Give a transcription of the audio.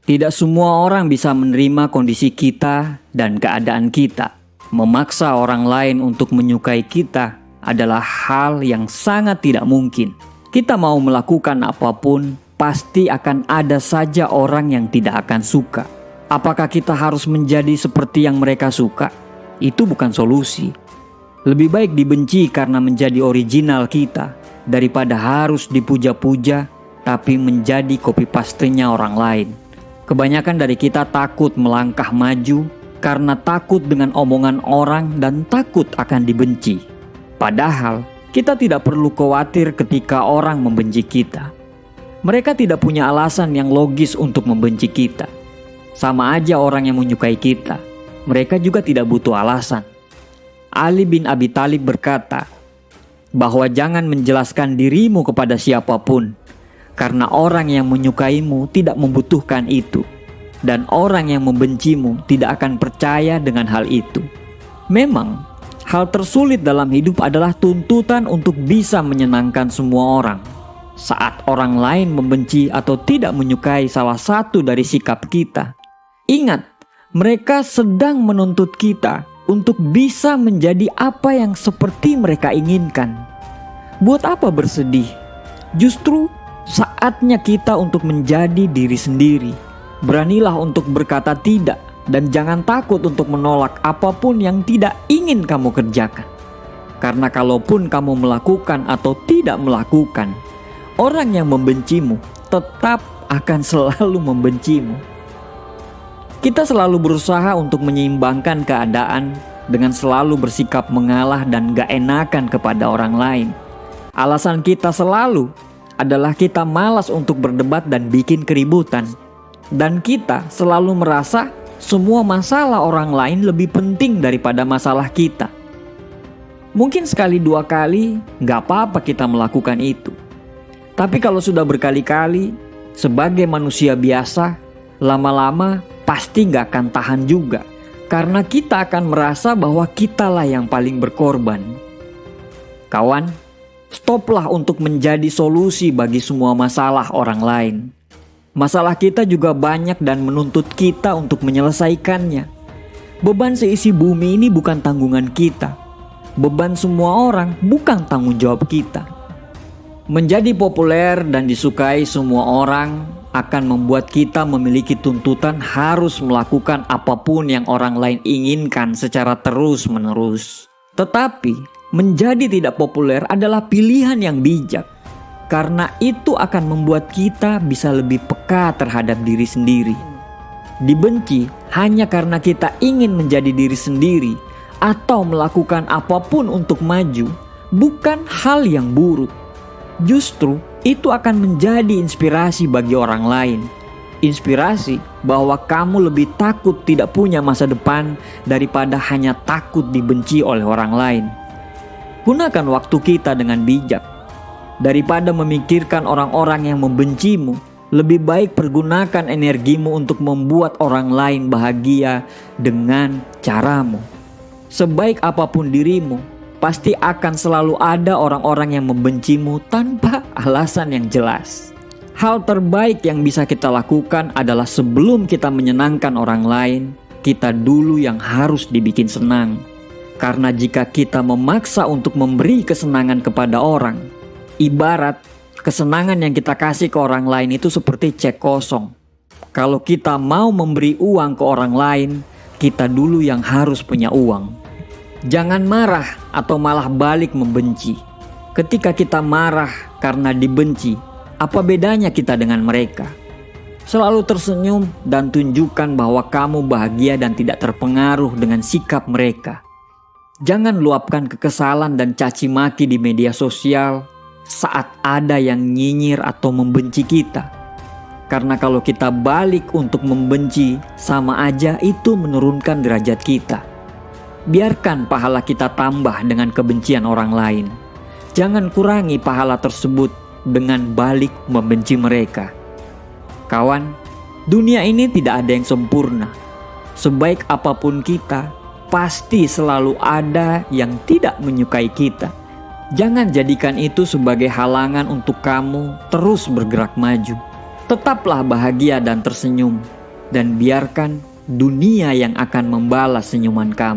Tidak semua orang bisa menerima kondisi kita dan keadaan kita. Memaksa orang lain untuk menyukai kita adalah hal yang sangat tidak mungkin. Kita mau melakukan apapun, pasti akan ada saja orang yang tidak akan suka. Apakah kita harus menjadi seperti yang mereka suka? Itu bukan solusi. Lebih baik dibenci karena menjadi original kita, daripada harus dipuja-puja tapi menjadi copy paste-nya orang lain. Kebanyakan dari kita takut melangkah maju karena takut dengan omongan orang dan takut akan dibenci. Padahal kita tidak perlu khawatir ketika orang membenci kita. Mereka tidak punya alasan yang logis untuk membenci kita. Sama aja orang yang menyukai kita, mereka juga tidak butuh alasan. Ali bin Abi Thalib berkata bahwa jangan menjelaskan dirimu kepada siapapun, karena orang yang menyukaimu tidak membutuhkan itu, dan orang yang membencimu tidak akan percaya dengan hal itu. Memang, hal tersulit dalam hidup adalah tuntutan untuk bisa menyenangkan semua orang. Saat orang lain membenci atau tidak menyukai salah satu dari sikap kita, ingat, mereka sedang menuntut kita untuk bisa menjadi apa yang seperti mereka inginkan. Buat apa bersedih? Justru saatnya kita untuk menjadi diri sendiri. Beranilah untuk berkata tidak, dan jangan takut untuk menolak apapun yang tidak ingin kamu kerjakan. Karena kalaupun kamu melakukan atau tidak melakukan, orang yang membencimu tetap akan selalu membencimu. Kita selalu berusaha untuk menyeimbangkan keadaan dengan selalu bersikap mengalah dan gak enakan kepada orang lain. Alasan kita selalu adalah kita malas untuk berdebat dan bikin keributan. Dan kita selalu merasa semua masalah orang lain lebih penting daripada masalah kita. Mungkin sekali dua kali gak apa-apa kita melakukan itu. Tapi kalau sudah berkali-kali, sebagai manusia biasa, lama-lama pasti gak akan tahan juga. Karena kita akan merasa bahwa kitalah yang paling berkorban. Kawan, stoplah untuk menjadi solusi bagi semua masalah orang lain. Masalah kita juga banyak dan menuntut kita untuk menyelesaikannya. Beban seisi bumi ini bukan tanggungan kita. Beban semua orang bukan tanggung jawab kita. Menjadi populer dan disukai semua orang akan membuat kita memiliki tuntutan harus melakukan apapun yang orang lain inginkan secara terus-menerus. Tetapi, menjadi tidak populer adalah pilihan yang bijak. Karena itu akan membuat kita bisa lebih peka terhadap diri sendiri. Dibenci hanya karena kita ingin menjadi diri sendiri atau melakukan apapun untuk maju, bukan hal yang buruk. Justru itu akan menjadi inspirasi bagi orang lain. Inspirasi bahwa kamu lebih takut tidak punya masa depan daripada hanya takut dibenci oleh orang lain. Gunakan waktu kita dengan bijak. Daripada memikirkan orang-orang yang membencimu, lebih baik pergunakan energimu untuk membuat orang lain bahagia dengan caramu. Sebaik apapun dirimu, pasti akan selalu ada orang-orang yang membencimu tanpa alasan yang jelas. Hal terbaik yang bisa kita lakukan adalah sebelum kita menyenangkan orang lain, kita dulu yang harus dibikin senang. Karena jika kita memaksa untuk memberi kesenangan kepada orang, ibarat kesenangan yang kita kasih ke orang lain itu seperti cek kosong. Kalau kita mau memberi uang ke orang lain, kita dulu yang harus punya uang. Jangan marah atau malah balik membenci. Ketika kita marah karena dibenci, apa bedanya kita dengan mereka? Selalu tersenyum dan tunjukkan bahwa kamu bahagia dan tidak terpengaruh dengan sikap mereka. Jangan luapkan kekesalan dan caci maki di media sosial saat ada yang nyinyir atau membenci kita. Karena kalau kita balik untuk membenci, sama aja itu menurunkan derajat kita. Biarkan pahala kita tambah dengan kebencian orang lain. Jangan kurangi pahala tersebut dengan balik membenci mereka. Kawan, dunia ini tidak ada yang sempurna. Sebaik apapun kita, pasti selalu ada yang tidak menyukai kita. Jangan jadikan itu sebagai halangan untuk kamu terus bergerak maju. Tetaplah bahagia dan tersenyum, dan biarkan dunia yang akan membalas senyuman kamu.